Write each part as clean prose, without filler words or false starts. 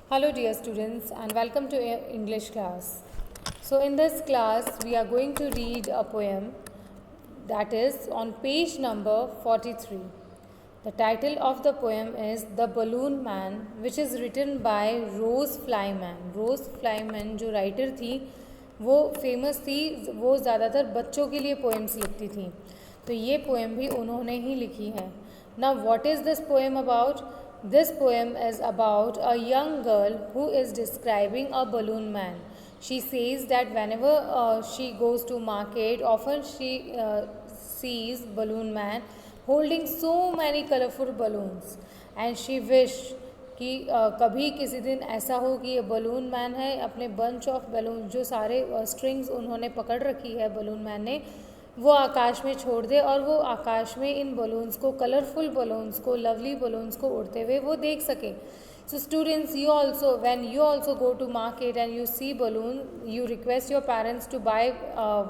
Hello dear students and welcome to English class. So in this class we are going to read a poem that is on page number 43. The title of the poem is The Balloon Man, which is written by Rose Flyman. Rose Flyman जो writer थी वो famous थी, वो ज़्यादातर बच्चों के लिए poems लिखती थी, तो ये पोएम भी उन्होंने ही लिखी है. Now what is this poem about? This poem is about a young girl who is describing a balloon man. She says that whenever she goes to market, often she sees balloon man holding so many colorful balloons, and she wish कि कभी किसी दिन ऐसा हो कि ये balloon man है अपने बंच ऑफ बलून जो सारे स्ट्रिंग्स उन्होंने पकड़ रखी है बलून मैन ने, वो आकाश में छोड़ दे और वो आकाश में इन बलून्स को, कलरफुल बलून्स को, लवली बलून्स को उड़ते हुए वो देख सके. So students, you also when you also go to market and you see balloon, you request your parents to buy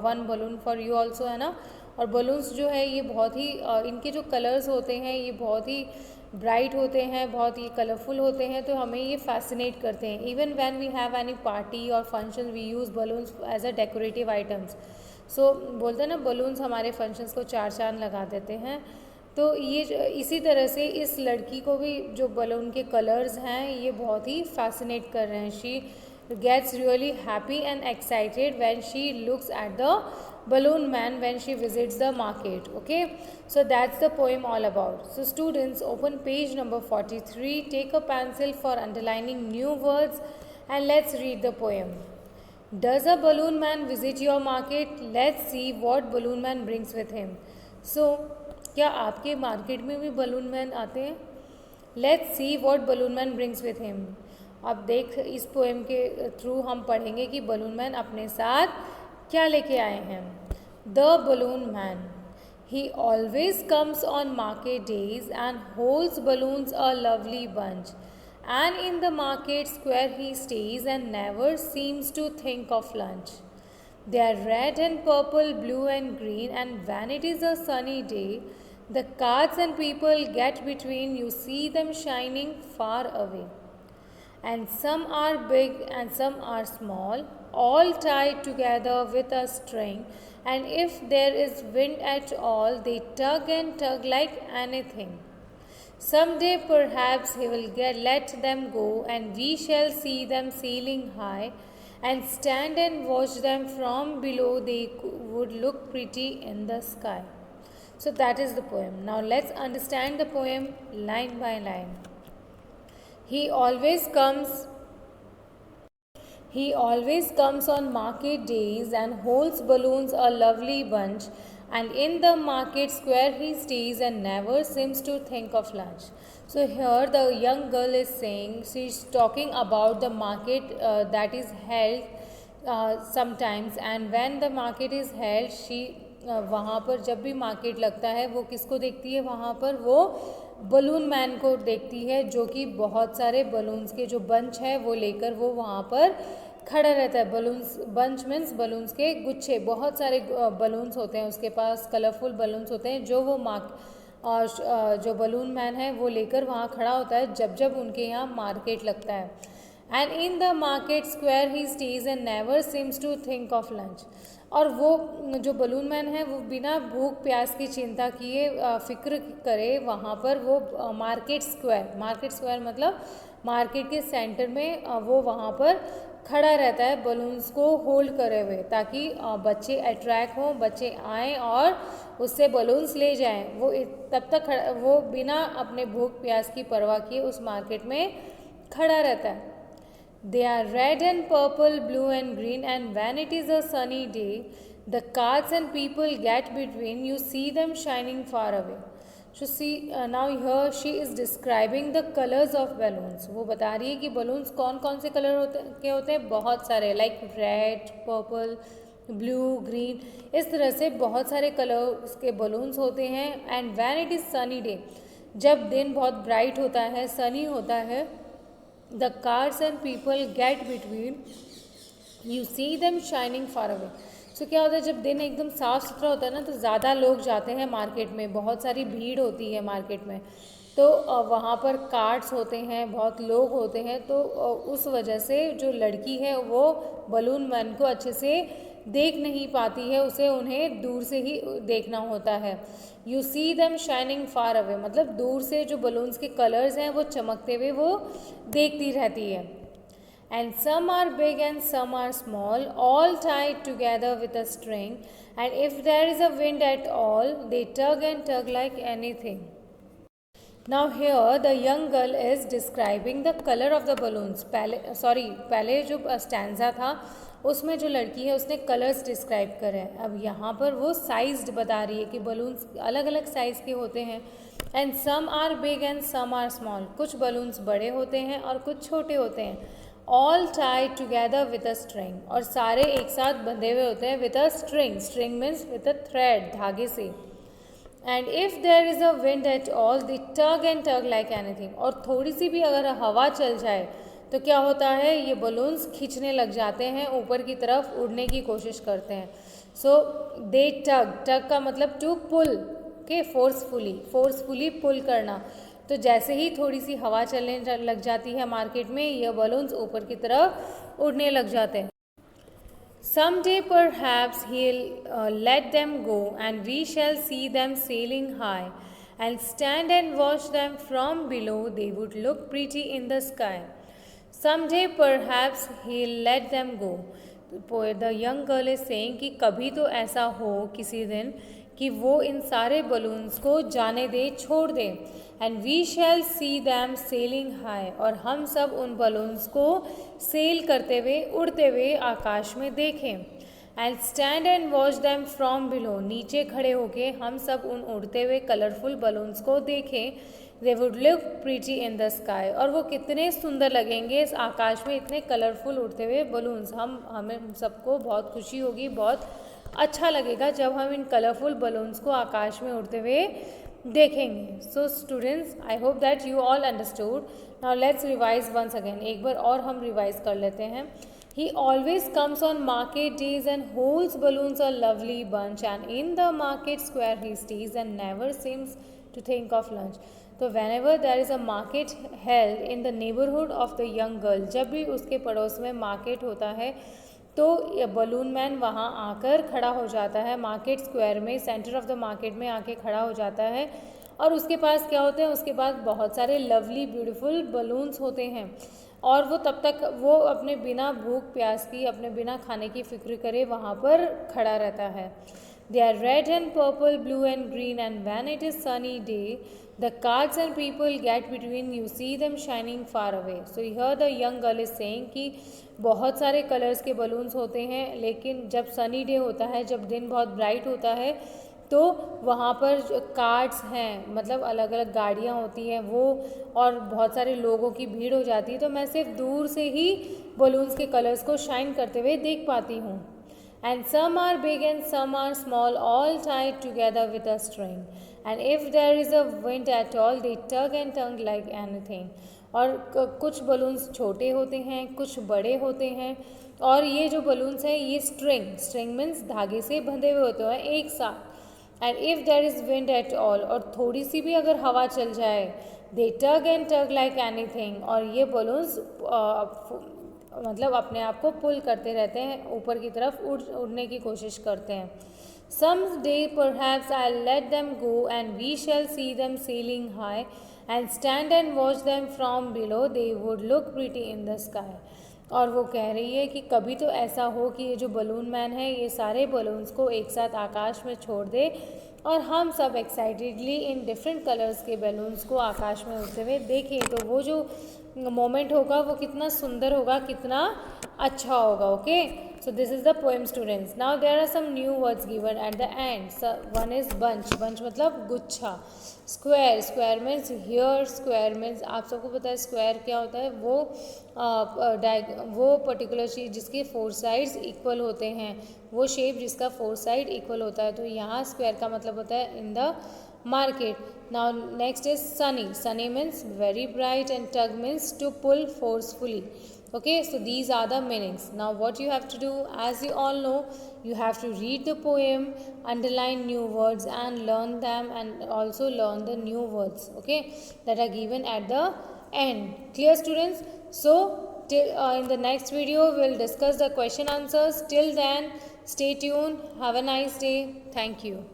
one balloon for you also, है ना. और बलून्स जो है ये बहुत ही इनके जो कलर्स होते हैं ये बहुत ही ब्राइट होते हैं, बहुत ही कलरफुल होते हैं, तो हमें ये फैसिनेट करते हैं. Even when we have any party और function we use balloons as a decorative items. So बोलते हैं ना, बलून्स हमारे फंक्शंस को चार चांद लगा देते हैं. तो ये इसी तरह से इस लड़की को भी जो बलून के कलर्स हैं ये बहुत ही फैसिनेट कर रहे हैं. She gets really happy and excited when she looks at the balloon man when she visits the market. Okay, so that's the poem all about. So students, open page number 43, take a pencil for underlining new words and let's read the poem. Does a balloon man visit your market? Let's see what balloon man brings with him. So क्या आपके market में भी balloon man आते हैं? Let's see what balloon man brings with him. अब देख, इस poem के थ्रू हम पढ़ेंगे कि बलून मैन अपने साथ क्या लेके आए हैं. The balloon man, he always comes on market days and holds balloons a lovely bunch, and in the market square he stays and never seems to think of lunch. They are red and purple, blue and green, and when it is a sunny day, the carts and people get between, you see them shining far away. And some are big and some are small, all tied together with a string, and if there is wind at all, they tug and tug like anything. Someday perhaps he will let them go, and we shall see them sailing high, and stand and watch them from below. They would look pretty in the sky. So that is the poem. Now let's understand the poem line by line. He always comes on market days and holds balloons a lovely bunch, and in the market square he stays and never seems to think of lunch. So here the young girl is saying, she's talking about the market that is held sometimes, and when the market is held, she वहाँ पर जब भी market लगता है वो किसको देखती है? वहाँ पर वो बलून मैन को देखती है, जो कि बहुत सारे बलून्स के जो बंच है वो लेकर वो वहाँ पर खड़ा रहता है. बलून्स बंच मीन्स बलून्स के गुच्छे, बहुत सारे बलून्स होते हैं उसके पास, कलरफुल बलून्स होते हैं जो वो जो बलून मैन है वो लेकर वहाँ खड़ा होता है जब जब उनके यहाँ मार्केट लगता है. And in the market square he stays and never seems to think of lunch. और वो जो बलून मैन है वो बिना भूख प्यास की चिंता किए फिक्र करे वहाँ पर वो मार्केट स्क्वायर मतलब मार्केट के सेंटर में वो वहाँ पर खड़ा रहता है बलून्स को होल्ड करे हुए, ताकि बच्चे अट्रैक्ट हों, बच्चे आएँ और उससे बलून्स ले जाएं. वो तब तक वो बिना अपने भूख प्यास की परवाह किए उस मार्केट में खड़ा रहता है. They are red and purple, blue and green, and when it is a sunny day, the carts and people get between, you see them shining far away. So see, now here she is describing the colors of balloons. वो बता रही है कि balloons कौन कौन से colour होते हैं? बहुत सारे, like red, purple, blue, green, इस तरह से बहुत सारे कलर्स के balloons होते हैं. And when it is sunny day, जब दिन बहुत bright होता है, sunny होता है, the cars and people get between, you see them shining far away. So क्या होता है, जब दिन एकदम साफ़ सुथरा होता है ना, तो ज़्यादा लोग जाते हैं मार्केट में, बहुत सारी भीड़ होती है मार्केट में. तो वहाँ पर कार्ट्स होते हैं, बहुत लोग होते हैं, तो उस वजह से जो लड़की है वो बलून मैन को अच्छे से देख नहीं पाती है, उसे उन्हें दूर से ही देखना होता है। You see them shining far away, मतलब दूर से जो बलून्स के कलर्स हैं वो चमकते हुए वो देखती रहती है। And some are big and some are small, all tied together with a string, and if there is a wind at all, they tug and tug like anything. Now here the young girl is describing the color of the balloons. पहले जो stanza था उसमें जो लड़की है उसने colours describe करे हैं। अब यहाँ पर वो साइज्ड बता रही है कि बलून्स अलग अलग साइज़ के होते हैं। And some are big and some are small, कुछ बलून्स बड़े होते हैं और कुछ छोटे होते हैं। All tied together with a string, और सारे एक साथ बंधे हुए होते हैं with a string. String means with a thread, धागे से। And if there is a wind at all they tug and tug like anything, और थोड़ी सी भी अगर हवा चल जाए तो क्या होता है, ये बलून्स खींचने लग जाते हैं, ऊपर की तरफ उड़ने की कोशिश करते हैं। सो दे टग, टग का मतलब टू पुल के, फोर्सफुली पुल करना। तो जैसे ही थोड़ी सी हवा चलने लग जाती है मार्केट में, ये बलून्स ऊपर की तरफ उड़ने लग जाते हैं। Someday perhaps he'll let them go, and we shall see them sailing high, and stand and watch them from below. They would look pretty in the sky. Someday perhaps he'll let them go. The young girl is saying कि कभी तो ऐसा हो किसी दिन कि वो इन सारे बलून्स को जाने दे, छोड़ दे। And we shall see them sailing high, और हम सब उन बलून्स को सेल करते हुए, उड़ते हुए आकाश में देखें। And stand and watch them from below, नीचे खड़े होके हम सब उन उड़ते हुए कलरफुल बलून्स को देखें। दे would look pretty in the sky, और वो कितने सुंदर लगेंगे इस आकाश में, इतने कलरफुल उड़ते हुए बलून्स। हमें सबको बहुत खुशी होगी, बहुत अच्छा लगेगा जब हम इन कलरफुल बलून्स को आकाश में उड़ते हुए देखेंगे। So students, I hope that you all understood. Now let's revise once again, एक बार और हम रिवाइज कर लेते हैं। He always comes on market days and holds balloons a lovely bunch, and in the market square he stays and never seems to think of lunch. तो whenever there is a market held in the neighborhood of the young girl, जब भी उसके पड़ोस में market होता है तो ये बलून मैन वहाँ आकर खड़ा हो जाता है, मार्केट स्क्वायर में, सेंटर ऑफ द मार्केट में आके खड़ा हो जाता है। और उसके पास क्या होते हैं, उसके पास बहुत सारे लवली ब्यूटीफुल बलून्स होते हैं, और वो तब तक वो अपने बिना भूख प्यास की, अपने बिना खाने की फिक्र करे वहाँ पर खड़ा रहता है। They are red and purple, blue and green, and when it is sunny day the cards and people get between, you see them shining far away. So here the young girl is saying कि बहुत सारे colours के balloons होते हैं, लेकिन जब sunny day होता है, जब दिन बहुत ब्राइट होता है, तो वहाँ पर कार्ड्स हैं, मतलब अलग अलग गाड़ियाँ होती हैं वो, और बहुत सारे लोगों की भीड़ हो जाती है, तो मैं सिर्फ दूर से ही बलून्स के कलर्स को शाइन करते हुए देख पाती हूँ। And some are big and some are small, all tied together with a string, and if there is a wind at all they tug and tug like anything. और कुछ balloons छोटे होते हैं, कुछ बड़े होते हैं, और ये जो बलून्स हैं ये स्ट्रिंग मीन्स धागे से बंधे हुए होते हैं एक साथ। And if there is wind at all, और थोड़ी सी भी अगर हवा चल जाए, they tug and tug like anything, और ये बलून्स मतलब अपने आप को पुल करते रहते हैं, ऊपर की तरफ उड़ने की कोशिश करते हैं। Some day perhaps I let them go, and we shall see them sailing high, and stand and watch them from below, they would look pretty in the sky. और वो कह रही है कि कभी तो ऐसा हो कि ये जो बलून मैन है ये सारे बलून्स को एक साथ आकाश में छोड़ दे, और हम सब एक्साइटेडली इन डिफरेंट कलर्स के बलून्स को आकाश में उड़ते हुए देखें। तो वो जो मोमेंट होगा वो कितना सुंदर होगा, कितना अच्छा होगा। Okay, so this is the poem students. Now there are some new words given at the end. So one is bunch मतलब गुच्छा। square means here, square means आप सबको पता है स्क्वायर क्या होता है, वो पर्टिकुलर चीज़ जिसके 4 साइड्स इक्वल होते हैं, वो शेप जिसका 4 साइड इक्वल होता है। तो यहाँ स्क्वायर का मतलब होता है in the market. Now next is sunny. Sunny means very bright, and tug means to pull forcefully. Okay, so these are the meanings. Now what you have to do, as you all know, you have to read the poem, underline new words and learn them, and also learn the new words, okay, that are given at the end. Clear, students? So in the next video we'll discuss the question answers. Till then, stay tuned. Have a nice day. Thank you.